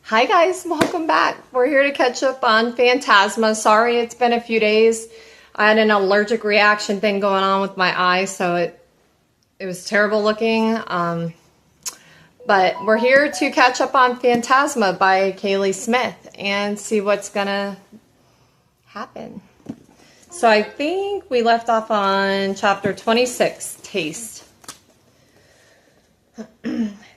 Hi guys, welcome back. We're here to catch up on Phantasma. Sorry it's been a few days. I had an allergic reaction thing going on with my eye, so it was terrible looking. But we're here to catch up on Phantasma by Kaylie Smith and see what's gonna happen. So I think we left off on chapter 26, Taste.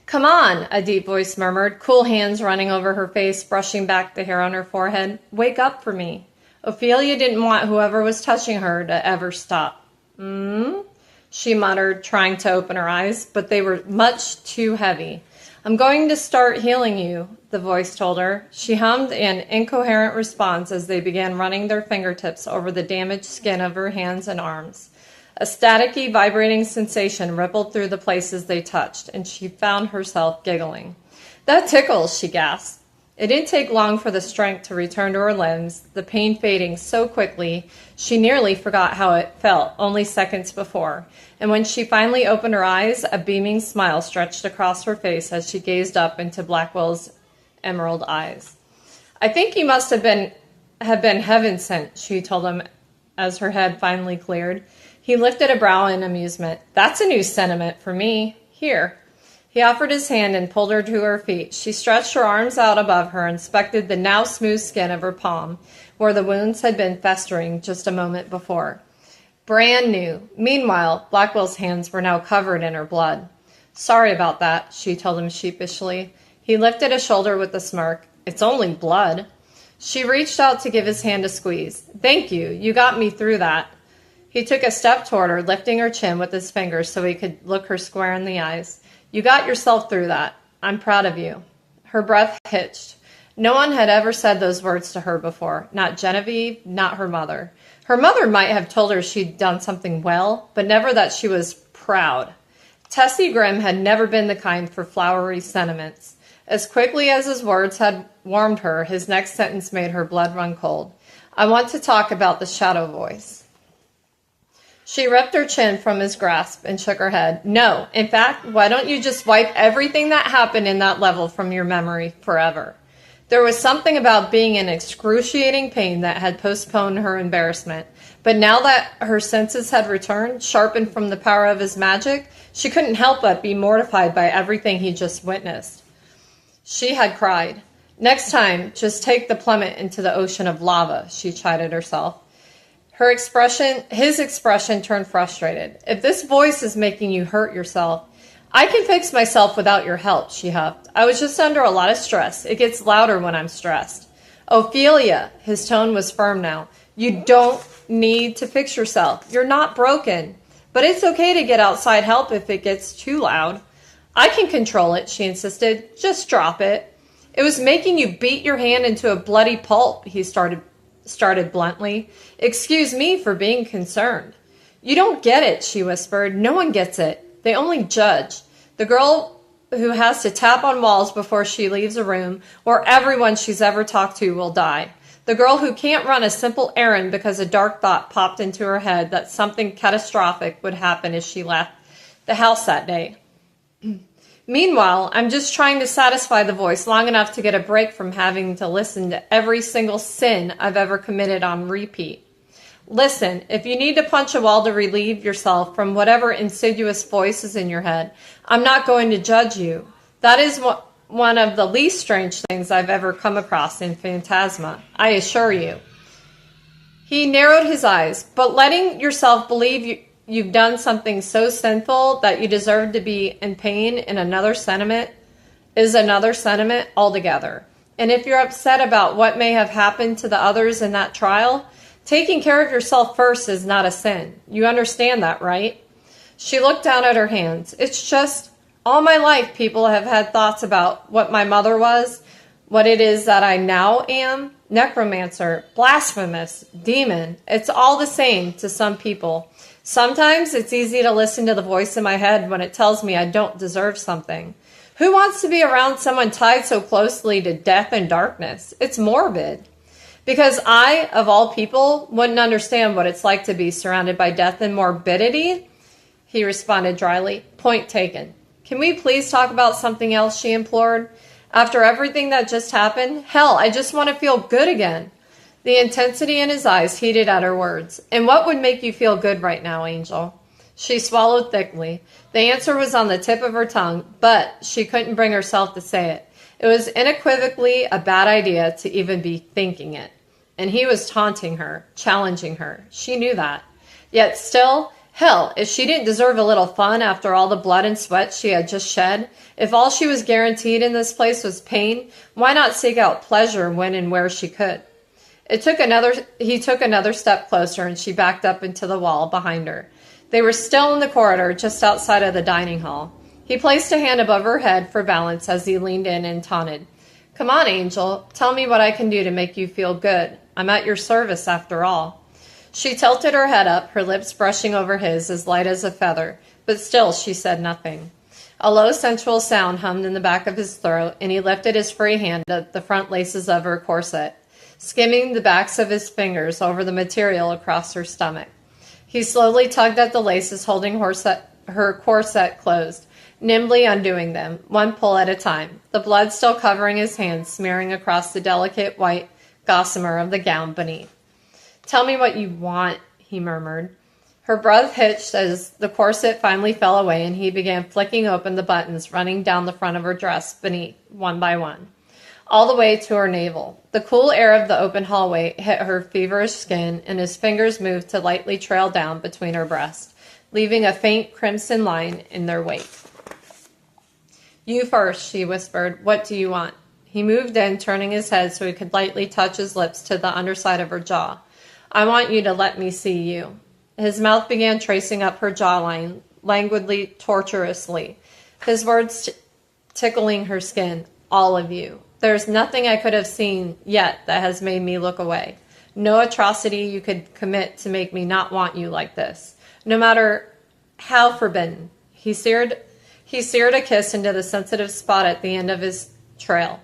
Come on, a deep voice murmured, cool hands running over her face, brushing back the hair on her forehead. Wake up for me. Ophelia didn't want whoever was touching her to ever stop. She muttered, trying to open her eyes, but they were much too heavy. I'm going to start healing you, the voice told her. She hummed an incoherent response as they began running their fingertips over the damaged skin of her hands and arms. A staticky, vibrating sensation rippled through the places they touched, and she found herself giggling. That tickles, she gasped. It didn't take long for the strength to return to her limbs, the pain fading so quickly she nearly forgot how it felt only seconds before. And when she finally opened her eyes, a beaming smile stretched across her face as she gazed up into Blackwell's emerald eyes. I think you must have been heaven sent, she told him as her head finally cleared. He lifted a brow in amusement. That's a new sentiment for me. Here. He offered his hand and pulled her to her feet. She stretched her arms out above her and inspected the now smooth skin of her palm, where the wounds had been festering just a moment before. Brand new. Meanwhile, Blackwell's hands were now covered in her blood. Sorry about that, she told him sheepishly. He lifted a shoulder with a smirk. It's only blood. She reached out to give his hand a squeeze. Thank you. You got me through that. He took a step toward her, lifting her chin with his fingers so he could look her square in the eyes. You got yourself through that. I'm proud of you. Her breath hitched. No one had ever said those words to her before. Not Genevieve, not her mother. Her mother might have told her she'd done something well, but never that she was proud. Tessie Grimm had never been the kind for flowery sentiments. As quickly as his words had warmed her, his next sentence made her blood run cold. I want to talk about the shadow voice. She ripped her chin from his grasp and shook her head. No, in fact, why don't you just wipe everything that happened in that level from your memory forever? There was something about being in excruciating pain that had postponed her embarrassment. But now that her senses had returned, sharpened from the power of his magic, she couldn't help but be mortified by everything he just witnessed. She had cried. Next time, just take the plummet into the ocean of lava, she chided herself. His expression turned frustrated. If this voice is making you hurt yourself, I can fix myself without your help, she huffed. I was just under a lot of stress. It gets louder when I'm stressed. Ophelia, his tone was firm now. You don't need to fix yourself. You're not broken. But it's okay to get outside help if it gets too loud. I can control it, she insisted. Just drop it. It was making you beat your hand into a bloody pulp, he started bluntly. Excuse me for being concerned. You don't get it, she whispered. No one gets it. They only judge. The girl who has to tap on walls before she leaves a room, or everyone she's ever talked to will die. The girl who can't run a simple errand because a dark thought popped into her head that something catastrophic would happen as she left the house that day. Meanwhile, I'm just trying to satisfy the voice long enough to get a break from having to listen to every single sin I've ever committed on repeat. Listen, if you need to punch a wall to relieve yourself from whatever insidious voice is in your head, I'm not going to judge you. That is one of the least strange things I've ever come across in Phantasma, I assure you. He narrowed his eyes, but letting yourself believe you've done something so sinful that you deserve to be in pain in another sentiment is another sentiment altogether. And if you're upset about what may have happened to the others in that trial, taking care of yourself first is not a sin. You understand that, right? She looked down at her hands. It's just, all my life people have had thoughts about what my mother was, what it is that I now am. Necromancer, blasphemous, demon. It's all the same to some people. Sometimes it's easy to listen to the voice in my head when it tells me I don't deserve something. Who wants to be around someone tied so closely to death and darkness? It's morbid. Because I, of all people, wouldn't understand what it's like to be surrounded by death and morbidity, he responded dryly. Point taken. Can we please talk about something else, she implored. After everything that just happened, hell, I just want to feel good again. The intensity in his eyes heated at her words. And what would make you feel good right now, Angel? She swallowed thickly. The answer was on the tip of her tongue, but she couldn't bring herself to say it. It was unequivocally a bad idea to even be thinking it. And he was taunting her, challenging her. She knew that. Yet still, hell, if she didn't deserve a little fun after all the blood and sweat she had just shed, if all she was guaranteed in this place was pain, why not seek out pleasure when and where she could? He took another step closer, and she backed up into the wall behind her. They were still in the corridor just outside of the dining hall. He placed a hand above her head for balance as he leaned in and taunted. Come on, Angel. Tell me what I can do to make you feel good. I'm at your service after all. She tilted her head up, her lips brushing over his as light as a feather, but still she said nothing. A low, sensual sound hummed in the back of his throat, and he lifted his free hand at the front laces of her corset, skimming the backs of his fingers over the material across her stomach. He slowly tugged at the laces holding her corset closed, nimbly undoing them, one pull at a time, the blood still covering his hands, smearing across the delicate white gossamer of the gown beneath. Tell me what you want, he murmured. Her breath hitched as the corset finally fell away, and he began flicking open the buttons running down the front of her dress beneath, one by one, all the way to her navel. The cool air of the open hallway hit her feverish skin, and his fingers moved to lightly trail down between her breasts, leaving a faint crimson line in their wake. You first, she whispered. What do you want? He moved in, turning his head so he could lightly touch his lips to the underside of her jaw. I want you to let me see you. His mouth began tracing up her jawline, languidly, tortuously, his words tickling her skin. All of you. There's nothing I could have seen yet that has made me look away. No atrocity you could commit to make me not want you like this. No matter how forbidden. He seared a kiss into the sensitive spot at the end of his trail.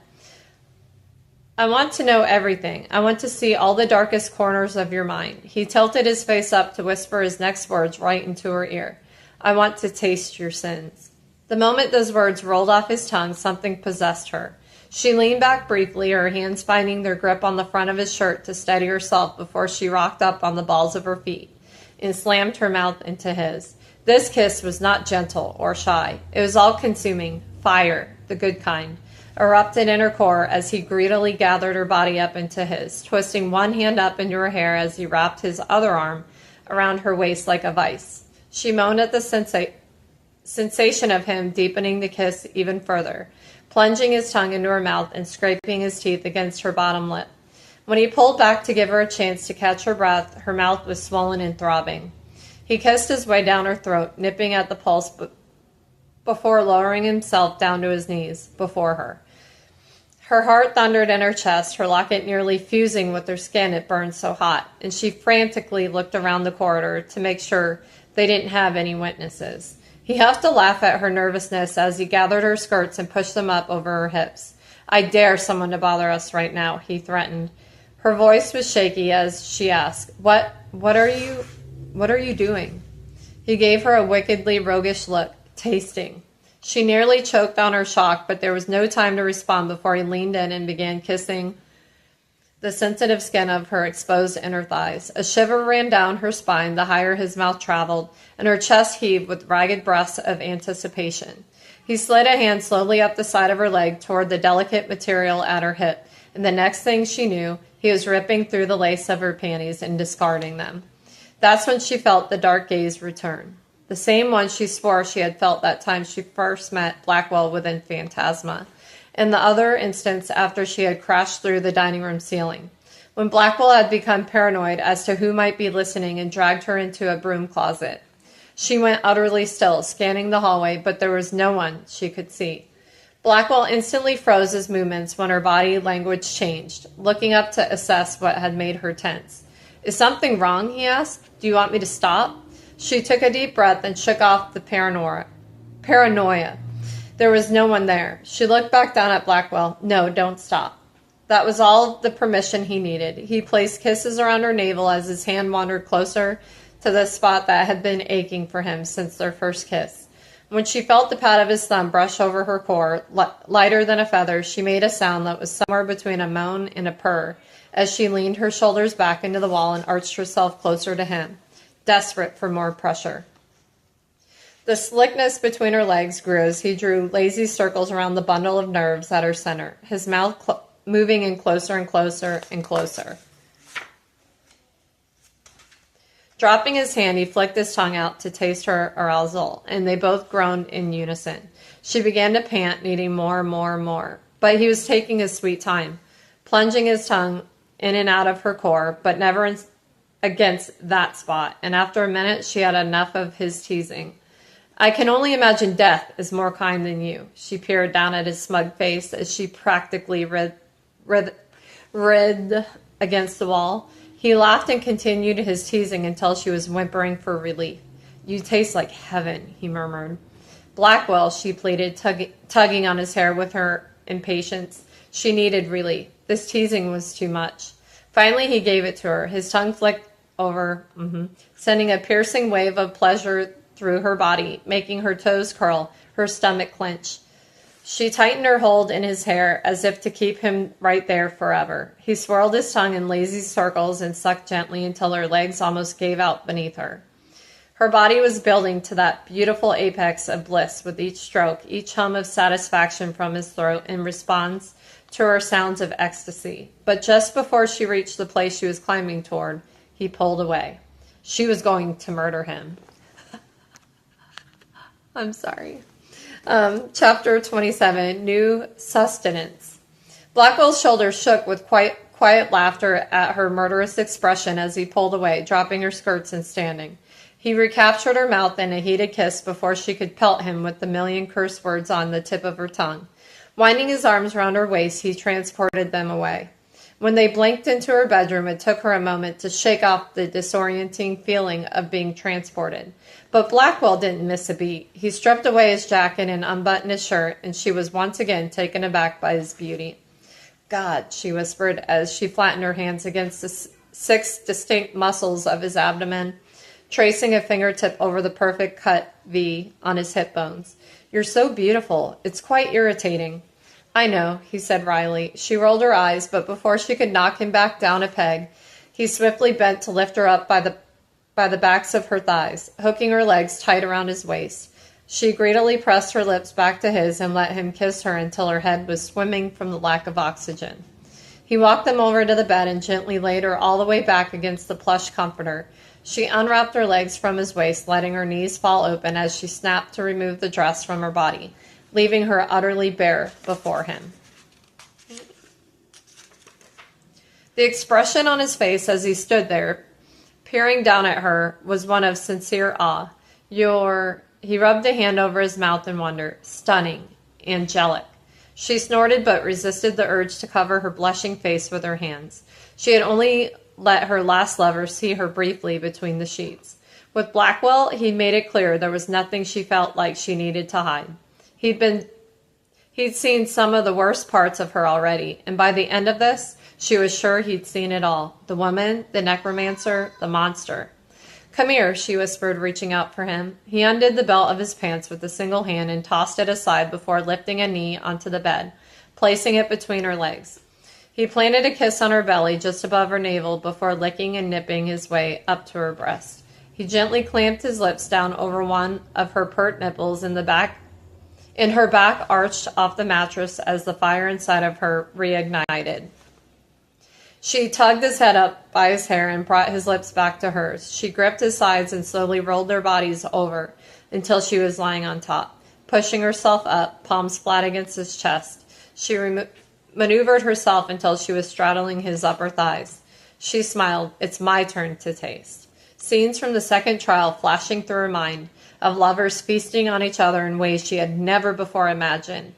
I want to know everything. I want to see all the darkest corners of your mind. He tilted his face up to whisper his next words right into her ear. I want to taste your sins. The moment those words rolled off his tongue, something possessed her. She leaned back briefly, her hands finding their grip on the front of his shirt to steady herself before she rocked up on the balls of her feet and slammed her mouth into his. This kiss was not gentle or shy. It was all-consuming, fire, the good kind, erupted in her core as he greedily gathered her body up into his, twisting one hand up into her hair as he wrapped his other arm around her waist like a vice. She moaned at the sensation of him deepening the kiss even further, plunging his tongue into her mouth and scraping his teeth against her bottom lip. When he pulled back to give her a chance to catch her breath, her mouth was swollen and throbbing. He kissed his way down her throat, nipping at the pulse before lowering himself down to his knees before her. Her heart thundered in her chest, her locket nearly fusing with her skin, it burned so hot, and she frantically looked around the corridor to make sure they didn't have any witnesses. He huffed a laugh at her nervousness as he gathered her skirts and pushed them up over her hips. I dare someone to bother us right now, he threatened. Her voice was shaky as she asked, What are you doing? He gave her a wickedly roguish look, tasting. She nearly choked on her shock, but there was no time to respond before he leaned in and began kissing the sensitive skin of her exposed inner thighs. A shiver ran down her spine the higher his mouth traveled, and her chest heaved with ragged breaths of anticipation. He slid a hand slowly up the side of her leg toward the delicate material at her hip, and the next thing she knew, he was ripping through the lace of her panties and discarding them. That's when she felt the dark gaze return. The same one she swore she had felt that time she first met Blackwell within Phantasma, and the other instance after she had crashed through the dining room ceiling, when Blackwell had become paranoid as to who might be listening and dragged her into a broom closet. She went utterly still, scanning the hallway, but there was no one she could see. Blackwell instantly froze his movements when her body language changed, looking up to assess what had made her tense. Is something wrong? He asked. Do you want me to stop? She took a deep breath and shook off the paranoia. There was no one there. She looked back down at Blackwell. No, don't stop. That was all the permission he needed. He placed kisses around her navel as his hand wandered closer to the spot that had been aching for him since their first kiss. When she felt the pad of his thumb brush over her core, lighter than a feather, she made a sound that was somewhere between a moan and a purr as she leaned her shoulders back into the wall and arched herself closer to him, desperate for more pressure. The slickness between her legs grew as he drew lazy circles around the bundle of nerves at her center, his mouth moving in closer and closer and closer. Dropping his hand, he flicked his tongue out to taste her arousal, and they both groaned in unison. She began to pant, needing more and more and more. But he was taking his sweet time, plunging his tongue in and out of her core, but never against that spot. And after a minute, she had enough of his teasing. I can only imagine death is more kind than you. She peered down at his smug face as she practically writhed against the wall. He laughed and continued his teasing until she was whimpering for relief. You taste like heaven, he murmured. Blackwell, she pleaded, tugging on his hair with her impatience. She needed relief. This teasing was too much. Finally, he gave it to her. His tongue flicked over, sending a piercing wave of pleasure through her body, making her toes curl, her stomach clench. She tightened her hold in his hair as if to keep him right there forever. He swirled his tongue in lazy circles and sucked gently until her legs almost gave out beneath her. Her body was building to that beautiful apex of bliss with each stroke, each hum of satisfaction from his throat in response to her sounds of ecstasy. But just before she reached the place she was climbing toward, he pulled away. She was going to murder him. I'm sorry. Chapter 27, New Sustenance. Blackwell's shoulders shook with quiet laughter at her murderous expression as he pulled away, dropping her skirts and standing. He recaptured her mouth in a heated kiss before she could pelt him with the million curse words on the tip of her tongue. Winding his arms round her waist, he transported them away. When they blinked into her bedroom, it took her a moment to shake off the disorienting feeling of being transported. But Blackwell didn't miss a beat. He stripped away his jacket and unbuttoned his shirt, and she was once again taken aback by his beauty. God, she whispered as she flattened her hands against the 6 distinct muscles of his abdomen, tracing a fingertip over the perfect cut V on his hip bones. You're so beautiful. It's quite irritating. I know, he said wryly. She rolled her eyes, but before she could knock him back down a peg, he swiftly bent to lift her up by the backs of her thighs, hooking her legs tight around his waist. She greedily pressed her lips back to his and let him kiss her until her head was swimming from the lack of oxygen. He walked them over to the bed and gently laid her all the way back against the plush comforter. She unwrapped her legs from his waist, letting her knees fall open as she snapped to remove the dress from her body, leaving her utterly bare before him. The expression on his face as he stood there, peering down at her, was one of sincere awe. He rubbed a hand over his mouth in wonder. Stunning. Angelic. She snorted but resisted the urge to cover her blushing face with her hands. She had only let her last lover see her briefly between the sheets. With Blackwell, he made it clear there was nothing she felt like she needed to hide. He'd seen some of the worst parts of her already, and by the end of this, she was sure he'd seen it all. The woman, the necromancer, the monster. Come here, she whispered, reaching out for him. He undid the belt of his pants with a single hand and tossed it aside before lifting a knee onto the bed, placing it between her legs. He planted a kiss on her belly just above her navel before licking and nipping his way up to her breast. He gently clamped his lips down over one of her pert nipples in her back arched off the mattress as the fire inside of her reignited. She tugged his head up by his hair and brought his lips back to hers. She gripped his sides and slowly rolled their bodies over until she was lying on top. Pushing herself up, palms flat against his chest, she maneuvered herself until she was straddling his upper thighs. She smiled. It's my turn to taste. Scenes from the second trial flashing through her mind, of lovers feasting on each other in ways she had never before imagined,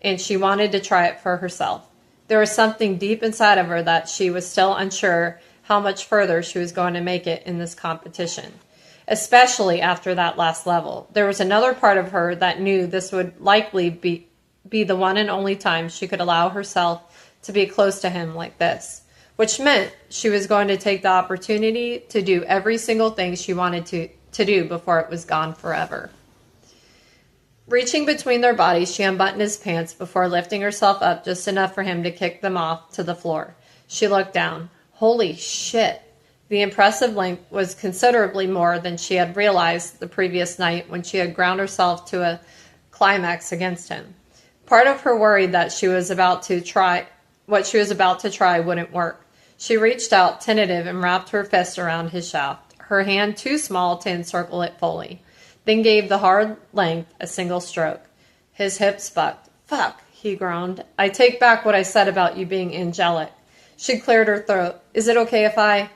and she wanted to try it for herself. There was something deep inside of her that she was still unsure how much further she was going to make it in this competition, especially after that last level. There was another part of her that knew this would likely be the one and only time she could allow herself to be close to him like this, which meant she was going to take the opportunity to do every single thing she wanted to do before it was gone forever. Reaching between their bodies, she unbuttoned his pants before lifting herself up just enough for him to kick them off to the floor. She looked down. Holy shit. The impressive length was considerably more than she had realized the previous night when she had ground herself to a climax against him. Part of her worried that what she was about to try wouldn't work. She reached out, tentative, and wrapped her fist around his shaft, her hand too small to encircle it fully, then gave the hard length a single stroke. His hips bucked. Fuck, he groaned. I take back what I said about you being angelic. She cleared her throat. Is it okay if I...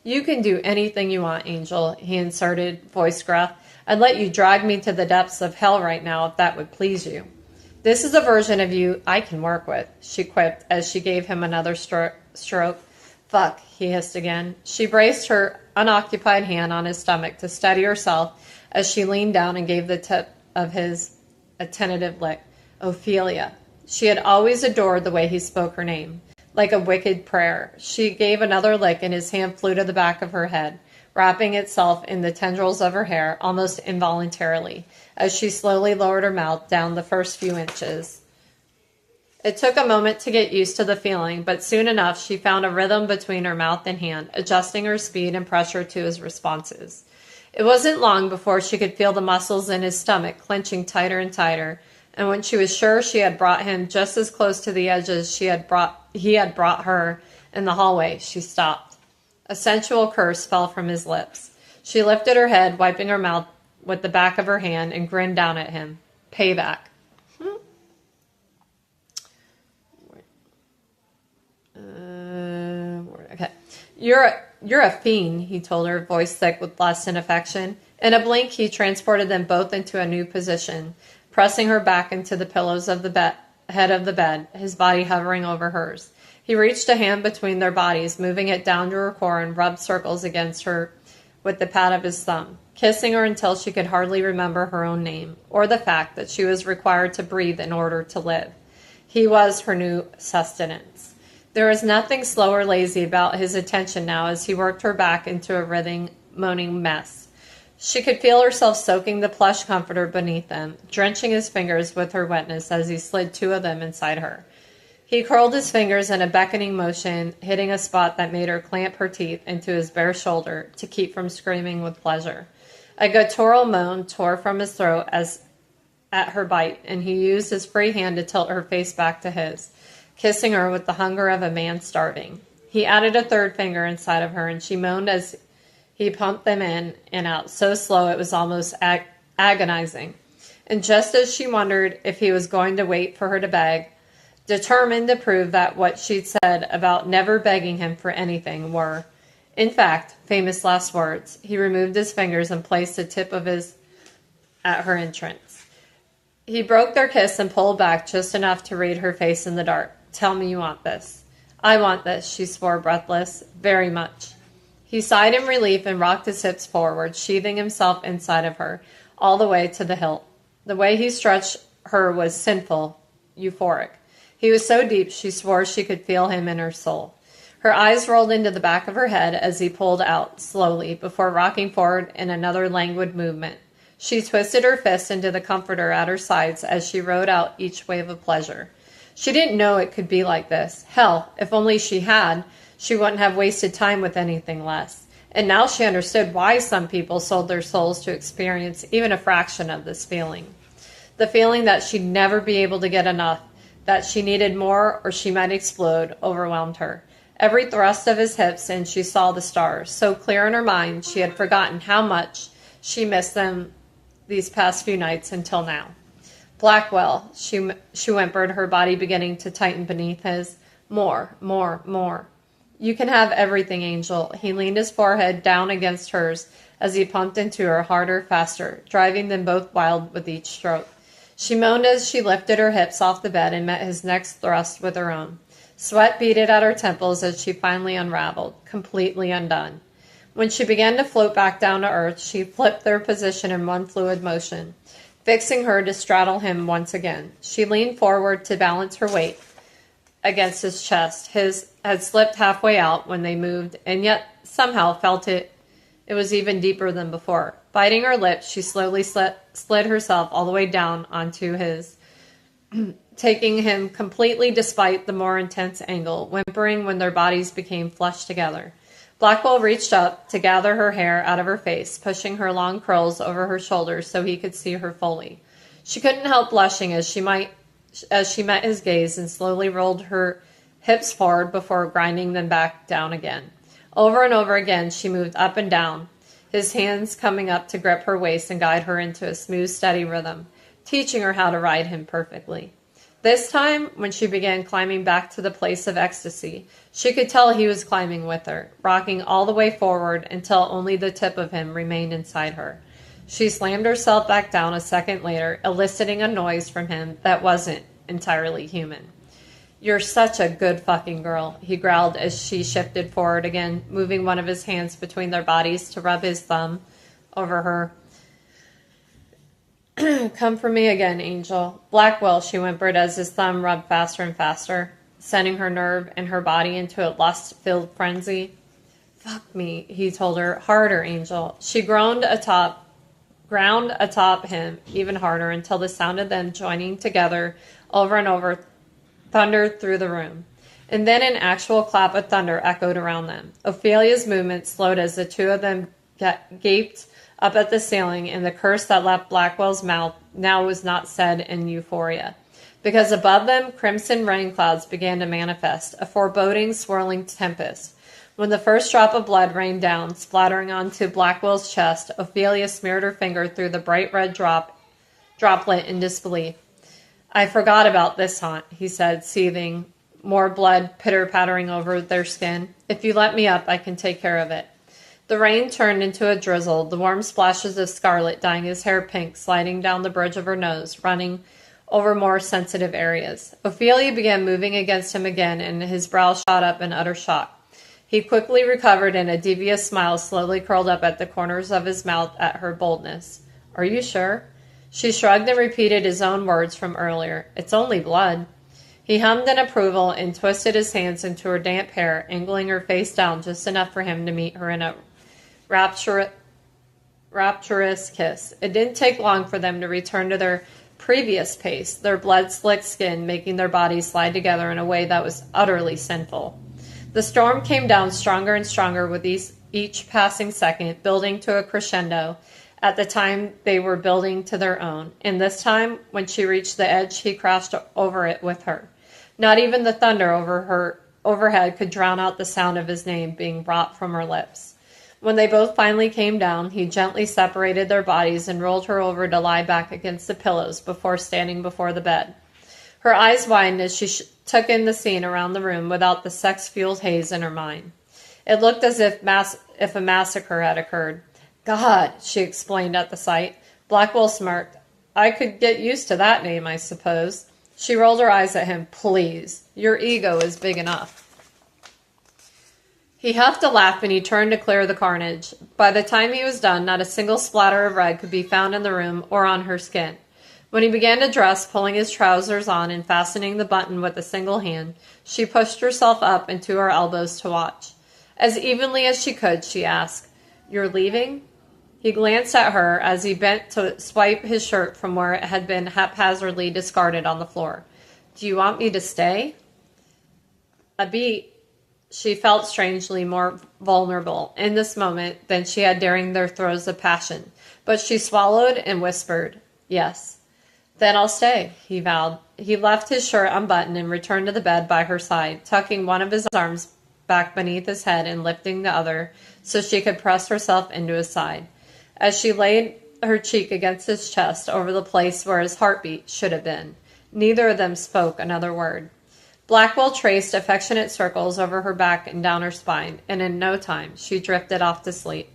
You can do anything you want, Angel, he inserted, voice gruff. I'd let you drag me to the depths of hell right now if that would please you. This is a version of you I can work with, she quipped as she gave him another stroke. Fuck, he hissed again. She braced her unoccupied hand on his stomach to steady herself as she leaned down and gave the tip of his a tentative lick. Ophelia. She had always adored the way he spoke her name, like a wicked prayer. She gave another lick and his hand flew to the back of her head, wrapping itself in the tendrils of her hair almost involuntarily as she slowly lowered her mouth down the first few inches. It took a moment to get used to the feeling, but soon enough she found a rhythm between her mouth and hand, adjusting her speed and pressure to his responses. It wasn't long before she could feel the muscles in his stomach clenching tighter and tighter, and when she was sure she had brought him just as close to the edge as he had brought her in the hallway, she stopped. A sensual curse fell from his lips. She lifted her head, wiping her mouth with the back of her hand, and grinned down at him. Payback. Okay. You're a fiend, he told her, voice thick with lust and affection. In a blink, he transported them both into a new position, pressing her back into the pillows of the head of the bed, his body hovering over hers. He reached a hand between their bodies, moving it down to her core and rubbed circles against her with the pad of his thumb, kissing her until she could hardly remember her own name, or the fact that she was required to breathe in order to live. He was her new sustenance. There was nothing slow or lazy about his attention now as he worked her back into a writhing, moaning mess. She could feel herself soaking the plush comforter beneath them, drenching his fingers with her wetness as he slid two of them inside her. He curled his fingers in a beckoning motion, hitting a spot that made her clamp her teeth into his bare shoulder to keep from screaming with pleasure. A guttural moan tore from his throat at her bite, and he used his free hand to tilt her face back to his, kissing her with the hunger of a man starving. He added a third finger inside of her, and she moaned as he pumped them in and out, so slow it was almost agonizing. And just as she wondered if he was going to wait for her to beg, determined to prove that what she'd said about never begging him for anything were, in fact, famous last words, he removed his fingers and placed the tip of his at her entrance. He broke their kiss and pulled back just enough to read her face in the dark. Tell me you want this. I want this, she swore breathless. Very much. He sighed in relief and rocked his hips forward, sheathing himself inside of her, all the way to the hilt. The way he stretched her was sinful, euphoric. He was so deep she swore she could feel him in her soul. Her eyes rolled into the back of her head as he pulled out, slowly, before rocking forward in another languid movement. She twisted her fists into the comforter at her sides as she rode out each wave of pleasure. She didn't know it could be like this. Hell, if only she had, she wouldn't have wasted time with anything less. And now she understood why some people sold their souls to experience even a fraction of this feeling. The feeling that she'd never be able to get enough, that she needed more or she might explode, overwhelmed her. Every thrust of his hips and she saw the stars, so clear in her mind she had forgotten how much she missed them these past few nights until now. Blackwell, she whimpered, her body beginning to tighten beneath his. More, more, more. You can have everything, Angel. He leaned his forehead down against hers as he pumped into her harder, faster, driving them both wild with each stroke. She moaned as she lifted her hips off the bed and met his next thrust with her own. Sweat beaded at her temples as she finally unraveled, completely undone. When she began to float back down to earth, she flipped their position in one fluid motion, fixing her to straddle him once again. She leaned forward to balance her weight against his chest. His had slipped halfway out when they moved, and yet somehow felt it It was even deeper than before. Biting her lips, she slowly slid herself all the way down onto his, taking him completely despite the more intense angle, whimpering when their bodies became flushed together. Blackwell reached up to gather her hair out of her face, pushing her long curls over her shoulders so he could see her fully. She couldn't help blushing as she met his gaze and slowly rolled her hips forward before grinding them back down again. Over and over again, she moved up and down, his hands coming up to grip her waist and guide her into a smooth, steady rhythm, teaching her how to ride him perfectly. This time, when she began climbing back to the place of ecstasy, she could tell he was climbing with her, rocking all the way forward until only the tip of him remained inside her. She slammed herself back down a second later, eliciting a noise from him that wasn't entirely human. "You're such a good fucking girl," he growled as she shifted forward again, moving one of his hands between their bodies to rub his thumb over her. "Come for me again, Angel." "Blackwell," she whimpered as his thumb rubbed faster and faster, sending her nerve and her body into a lust-filled frenzy. "Fuck me," he told her. "Harder, Angel." She ground atop him even harder until the sound of them joining together over and over thundered through the room. And then an actual clap of thunder echoed around them. Ophelia's movement slowed as the two of them gaped up at the ceiling, and the curse that left Blackwell's mouth now was not said in euphoria. Because above them, crimson rain clouds began to manifest, a foreboding, swirling tempest. When the first drop of blood rained down, splattering onto Blackwell's chest, Ophelia smeared her finger through the bright red droplet in disbelief. "I forgot about this haunt," he said, seething, more blood pitter-pattering over their skin. "If you let me up, I can take care of it." The rain turned into a drizzle, the warm splashes of scarlet dyeing his hair pink, sliding down the bridge of her nose, running over more sensitive areas. Ophelia began moving against him again, and his brow shot up in utter shock. He quickly recovered, and a devious smile slowly curled up at the corners of his mouth at her boldness. "Are you sure?" She shrugged and repeated his own words from earlier. "It's only blood." He hummed in approval and twisted his hands into her damp hair, angling her face down just enough for him to meet her in a rapturous kiss. It didn't take long for them to return to their previous pace, their blood-slicked skin making their bodies slide together in a way that was utterly sinful. The storm came down stronger and stronger with each passing second, building to a crescendo at the time they were building to their own. And this time, when she reached the edge, he crashed over it with her. Not even the thunder overhead could drown out the sound of his name being brought from her lips. When they both finally came down, he gently separated their bodies and rolled her over to lie back against the pillows before standing before the bed. Her eyes widened as she took in the scene around the room without the sex-fueled haze in her mind. It looked as if a massacre had occurred. "God," she explained at the sight. Blackwell smirked. "I could get used to that name, I suppose." She rolled her eyes at him. "Please, your ego is big enough." He huffed a laugh and he turned to clear the carnage. By the time he was done, not a single splatter of red could be found in the room or on her skin. When he began to dress, pulling his trousers on and fastening the button with a single hand, she pushed herself up into her elbows to watch. As evenly as she could, she asked, "You're leaving?" He glanced at her as he bent to swipe his shirt from where it had been haphazardly discarded on the floor. "Do you want me to stay?" A beat. She felt strangely more vulnerable in this moment than she had during their throes of passion, but she swallowed and whispered, "Yes." "Then I'll stay," he vowed. He left his shirt unbuttoned and returned to the bed by her side, tucking one of his arms back beneath his head and lifting the other so she could press herself into his side. As she laid her cheek against his chest over the place where his heartbeat should have been, neither of them spoke another word. Blackwell traced affectionate circles over her back and down her spine, and in no time she drifted off to sleep.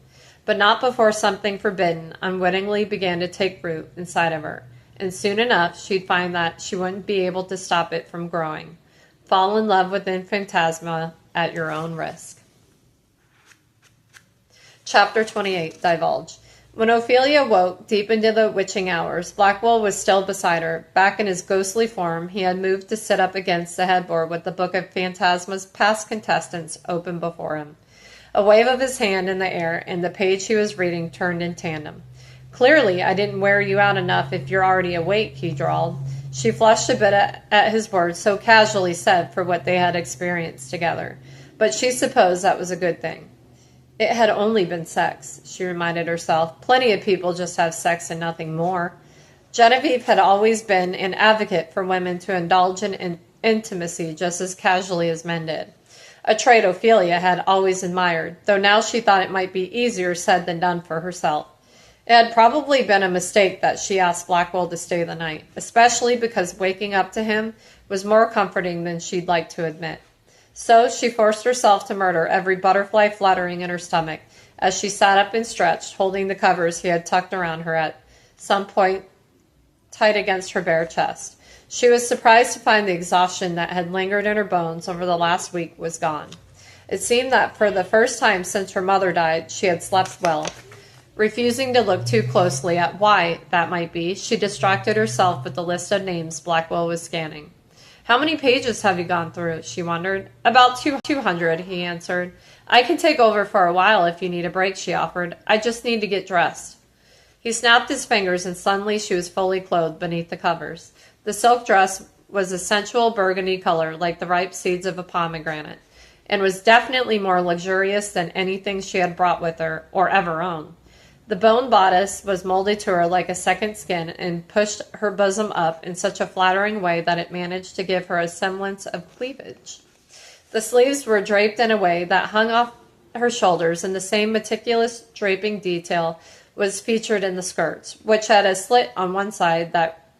But not before something forbidden unwittingly began to take root inside of her, and soon enough she'd find that she wouldn't be able to stop it from growing. Fall in love within Phantasma at your own risk. Chapter 28, Divulge. When Ophelia woke, deep into the witching hours, Blackwell was still beside her. Back in his ghostly form, he had moved to sit up against the headboard with the book of Phantasma's past contestants open before him. A wave of his hand in the air, and the page he was reading turned in tandem. Clearly, I didn't wear you out enough if you're already awake, he drawled. She flushed a bit at his words, so casually said for what they had experienced together. But she supposed that was a good thing. It had only been sex, she reminded herself. Plenty of people just have sex and nothing more. Genevieve had always been an advocate for women to indulge in intimacy just as casually as men did. A trait Ophelia had always admired, though now she thought it might be easier said than done for herself. It had probably been a mistake that she asked Blackwell to stay the night, especially because waking up to him was more comforting than she'd like to admit. So she forced herself to murder every butterfly fluttering in her stomach as she sat up and stretched, holding the covers he had tucked around her at some point tight against her bare chest. She was surprised to find the exhaustion that had lingered in her bones over the last week was gone. It seemed that for the first time since her mother died, she had slept well. Refusing to look too closely at why that might be, she distracted herself with the list of names Blackwell was scanning. How many pages have you gone through? She wondered. About 200, he answered. I can take over for a while if you need a break, she offered. I just need to get dressed. He snapped his fingers, and suddenly she was fully clothed beneath the covers. The silk dress was a sensual burgundy color, like the ripe seeds of a pomegranate, and was definitely more luxurious than anything she had brought with her, or ever owned. The bone bodice was molded to her like a second skin and pushed her bosom up in such a flattering way that it managed to give her a semblance of cleavage. The sleeves were draped in a way that hung off her shoulders, and the same meticulous draping detail was featured in the skirts, which had a slit on one side that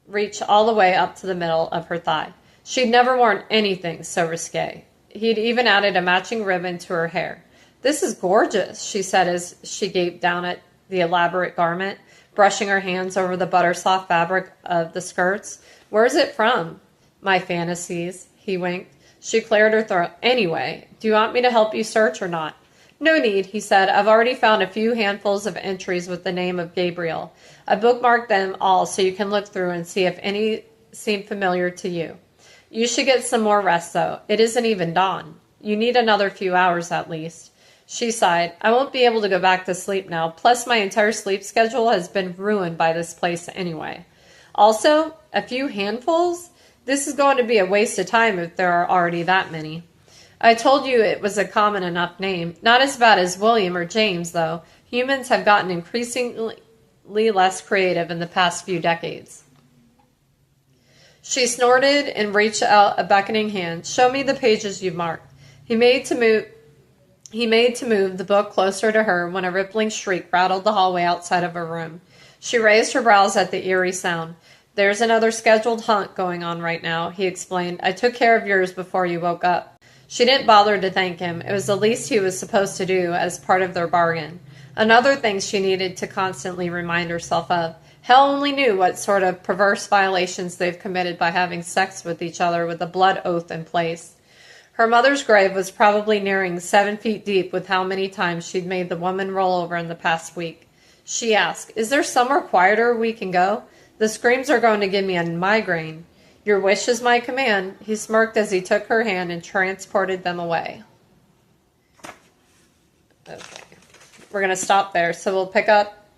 reached all the way up to the middle of her thigh. She'd never worn anything so risque. He'd even added a matching ribbon to her hair. This is gorgeous, she said as she gaped down at the elaborate garment, brushing her hands over the butter-soft fabric of the skirts. Where's it from? My fantasies, he winked. She cleared her throat. Anyway, do you want me to help you search or not? No need, he said. I've already found a few handfuls of entries with the name of Gabriel. I bookmarked them all so you can look through and see if any seem familiar to you. You should get some more rest, though. It isn't even dawn. You need another few hours at least. She sighed. I won't be able to go back to sleep now. Plus, my entire sleep schedule has been ruined by this place anyway. Also, a few handfuls? This is going to be a waste of time if there are already that many. I told you it was a common enough name. Not as bad as William or James, though. Humans have gotten increasingly less creative in the past few decades. She snorted and reached out a beckoning hand. Show me the pages you've marked. He made to move the book closer to her when a rippling shriek rattled the hallway outside of her room. She raised her brows at the eerie sound. There's another scheduled hunt going on right now, he explained. I took care of yours before you woke up. She didn't bother to thank him. It was the least he was supposed to do as part of their bargain. Another thing she needed to constantly remind herself of. Hell only knew what sort of perverse violations they've committed by having sex with each other with a blood oath in place. Her mother's grave was probably nearing 7 feet deep with how many times she'd made the woman roll over in the past week. She asked, Is there somewhere quieter we can go? The screams are going to give me a migraine. Your wish is my command. He smirked as he took her hand and transported them away. Okay. We're going to stop there. So we'll pick up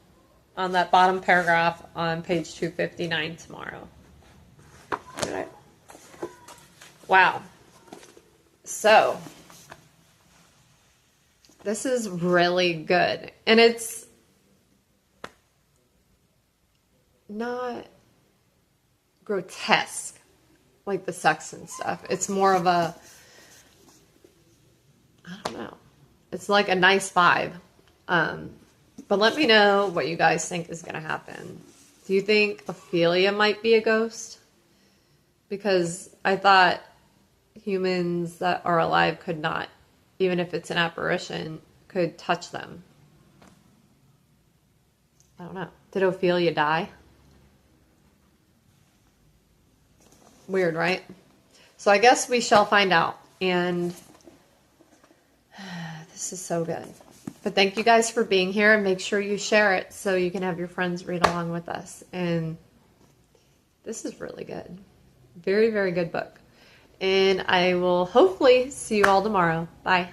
on that bottom paragraph on page 259 tomorrow. All right. Wow. So, this is really good. And it's not grotesque like the sex and stuff. It's more of a, I don't know. It's like a nice vibe. But let me know what you guys think is going to happen. Do you think Ophelia might be a ghost? Because I thought humans that are alive could not, even if it's an apparition, could touch them. I don't know. Did Ophelia die? Weird, right? So I guess we shall find out. And this is so good. But thank you guys for being here, and make sure you share it so you can have your friends read along with us. And this is really good. Very, very good book. And I will hopefully see you all tomorrow. Bye.